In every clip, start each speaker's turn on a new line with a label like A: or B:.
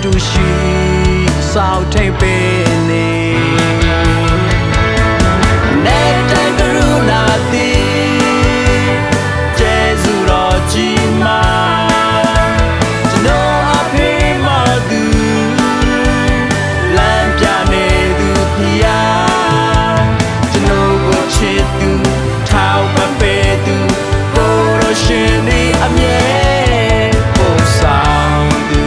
A: တူရှိစောက်ထိပ်ပင်နေနဲ့တန်ကရုဏာတိကျေးဇူးတော်ကြီးမာကျွန်တော်အဖေမသူလမ်းပြနေသူဖျားကျွန်တော်ကိုချစ်သူထောက်ပံ့ပေးသူကိုရရှင်ဒီအမြဲပို့ဆောင်သူ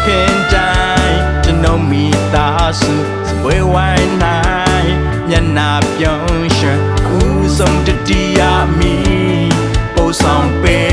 A: ခင်တိုင်းကျွန်တော်မိသားစုစပွဲဝိုင်းနိုင်မျက်နှာပြုံးရွှင်ဦးဆုံးတတိယမီပို့ဆောင်ပေး